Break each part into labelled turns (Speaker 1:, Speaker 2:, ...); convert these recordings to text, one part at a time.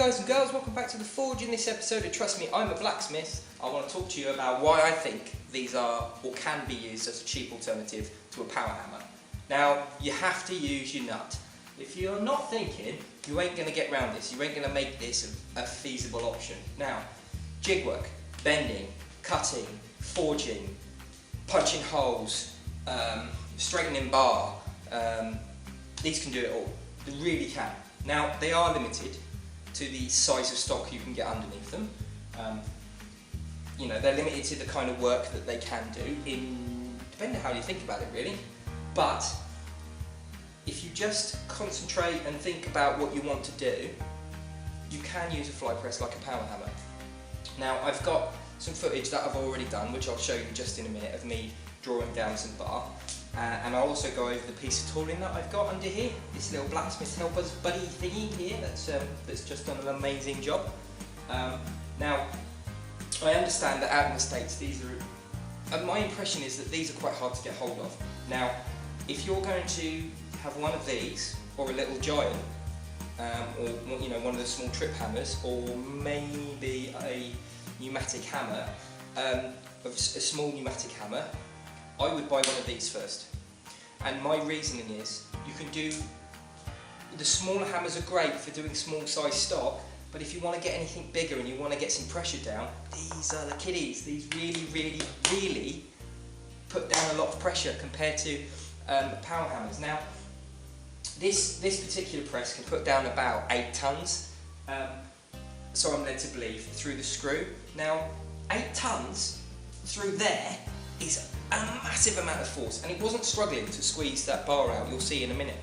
Speaker 1: guys and girls, welcome back to The Forge. In this episode of Trust Me, I'm a Blacksmith. I want to talk to you about why I think these are or can be used as a cheap alternative to a power hammer. Now, you have to use your nut. If you're not thinking, you ain't going to get around this. You ain't going to make this a feasible option. Now, jig work, bending, cutting, forging, punching holes, straightening bar, these can do it all. They really can. Now, they are limited to the size of stock you can get underneath them. They're limited to the kind of work that they can do, depending on how you think about it really. But if you just concentrate and think about what you want to do, you can use a fly press like a power hammer. Now, I've got some footage that I've already done, which I'll show you just in a minute, of me drawing down some bar. And I'll also go over the piece of tooling that I've got under here, this little Blacksmith helper's buddy thingy here that's just done an amazing job. Now, I understand that out in the States these are, my impression is that these are quite hard to get hold of. Now, if you're going to have one of these, or a little giant, or one of the small trip hammers, or maybe a pneumatic hammer, a small pneumatic hammer, I would buy one of these first. And my reasoning is, you can do, the smaller hammers are great for doing small size stock, but if you want to get anything bigger and you want to get some pressure down, these are the kiddies. These really put down a lot of pressure compared to power hammers. Now, this particular press can put down about 8 tons, so I'm led to believe, through the screw. Now, 8 tons through there is a massive amount of force, and it wasn't struggling to squeeze that bar out, you'll see in a minute.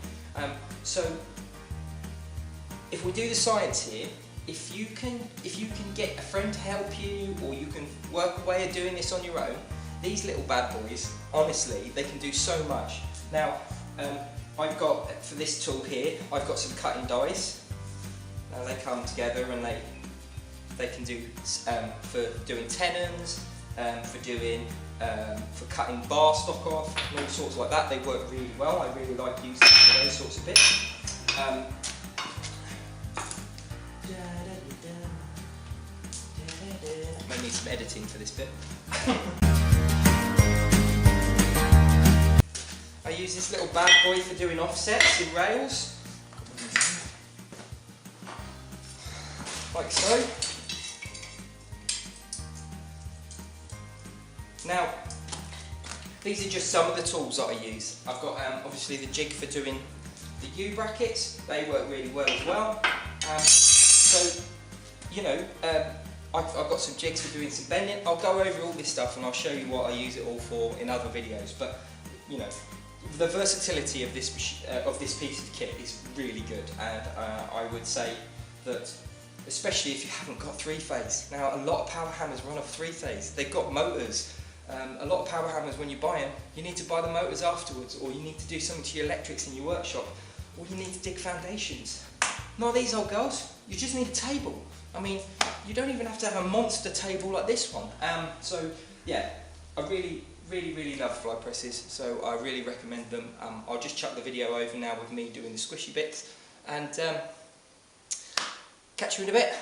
Speaker 1: So if we do the science here, if you can get a friend to help you, or you can work a way of doing this on your own, these little bad boys, honestly, they can do so much. Now, I've got, for this tool here, I've got some cutting dies. Now they come together and they can do, for doing tenons, for cutting bar stock off, and all sorts like that. They work really well. I really like using them for those sorts of bits. May need some editing for this bit. I use this little bad boy for doing offsets in rails, like so. Now, these are just some of the tools that I use. I've got obviously the jig for doing the U-brackets. They work really well as well. I've got some jigs for doing some bending. I'll go over all this stuff and I'll show you what I use it all for in other videos. But the versatility of this piece of kit is really good, and I would say that, especially if you haven't got 3-phase. Now, a lot of power hammers run off 3-phase. They've got motors. A lot of power hammers, when you buy them, you need to buy the motors afterwards, or you need to do something to your electrics in your workshop, or you need to dig foundations. Not these old girls. You just need a table. I mean, you don't even have to have a monster table like this one. So yeah, I really love fly presses, so I really recommend them. I'll just chuck the video over now with me doing the squishy bits, and catch you in a bit.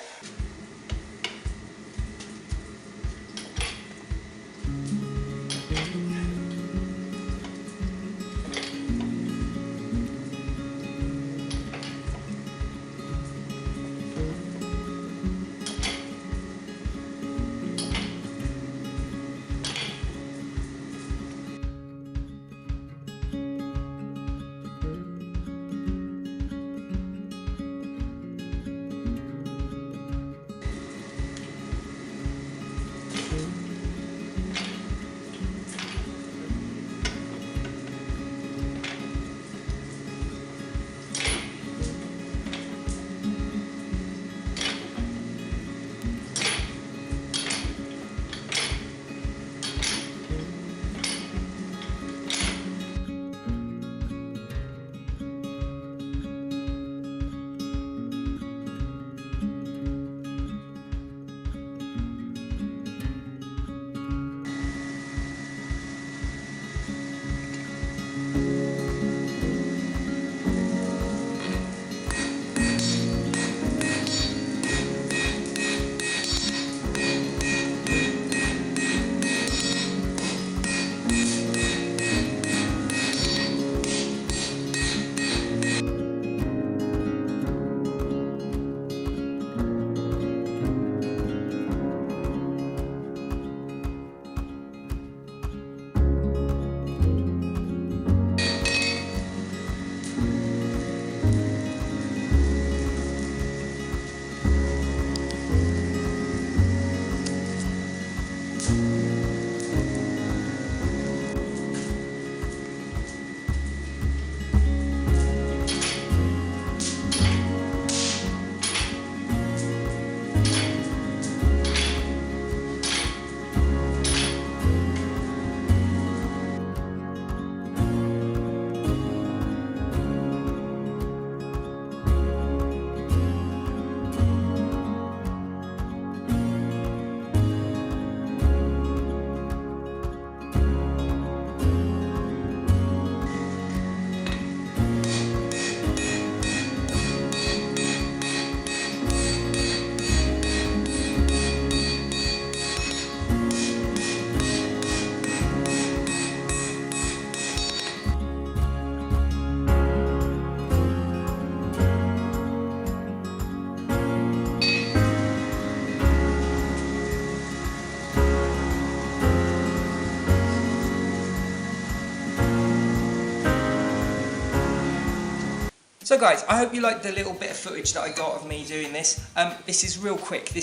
Speaker 1: So guys, I hope you liked the little bit of footage that I got of me doing this. This is real quick. I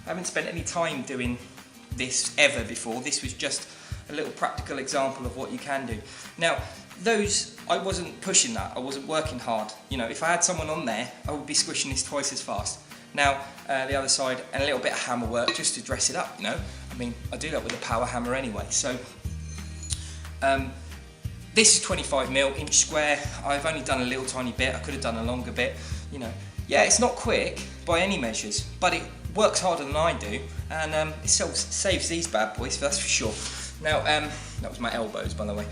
Speaker 1: haven't spent any time doing this ever before. This was just a little practical example of what you can do. Now, I wasn't pushing that. I wasn't working hard. You know, if I had someone on there, I would be squishing this twice as fast. Now, the other side, and a little bit of hammer work just to dress it up, you know. I mean, I do that with a power hammer anyway. So, this is 25mm, inch square. I've only done a little tiny bit. I could have done a longer bit, you know. Yeah, it's not quick by any measures, but it works harder than I do, and it saves these bad boys, that's for sure. Now, that was my elbows, by the way.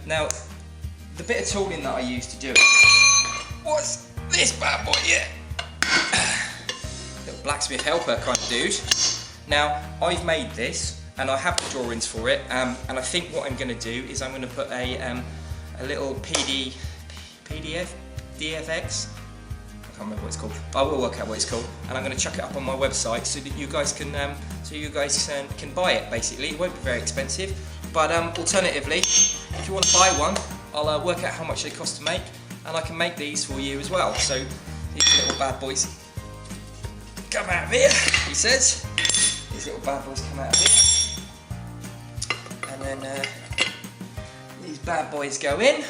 Speaker 1: Now, the bit of tooling that I use to do it, what's this bad boy here? Little blacksmith helper kind of dude. Now, I've made this, and I have the drawings for it, and I think what I'm going to do is I'm going to put a little DFX, I can't remember what it's called, but I will work out what it's called, and I'm going to chuck it up on my website so that you guys can buy it. Basically, it won't be very expensive, but alternatively, if you want to buy one, I'll work out how much they cost to make, and I can make these for you as well. So these little bad boys come out of here, he says. These little bad boys come out of here, and then these bad boys go in.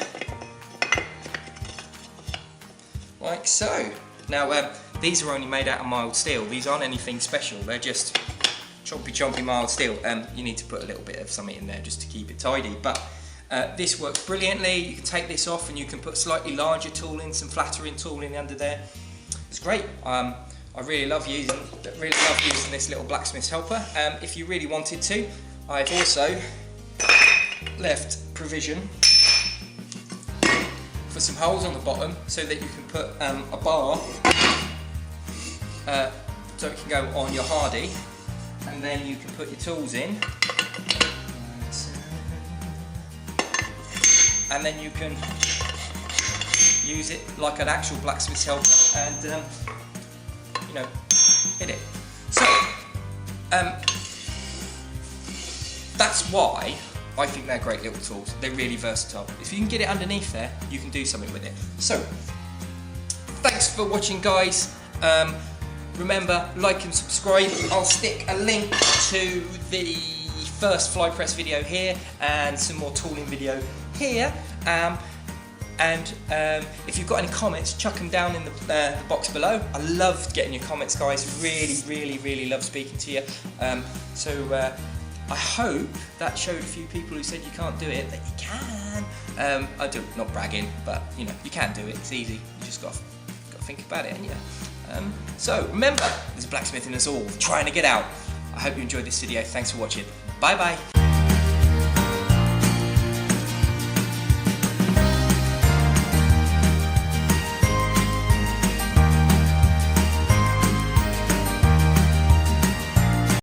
Speaker 1: Like so. Now, these are only made out of mild steel. These aren't anything special. They're just chompy mild steel. You need to put a little bit of something in there just to keep it tidy. But this works brilliantly. You can take this off and you can put slightly larger tooling, some flattering tooling under there. It's great. I really love using this little blacksmith's helper. If you really wanted to, I've also left provision for some holes on the bottom so that you can put a bar so it can go on your hardy, and then you can put your tools in, and then you can use it like an actual blacksmith's helper and you know, hit it. So that's why I think they're great little tools. They're really versatile. If you can get it underneath there, you can do something with it. So, thanks for watching, guys. Remember, like and subscribe. I'll stick a link to the first fly press video here and some more tooling video here. If you've got any comments, chuck them down in the box below. I love getting your comments, guys. Really love speaking to you. I hope that showed a few people who said you can't do it that you can. I do, not bragging, but you know, you can do it. It's easy. You just got to think about it, and yeah. So remember, there's a blacksmith in us all trying to get out. I hope you enjoyed this video. Thanks for watching. Bye bye.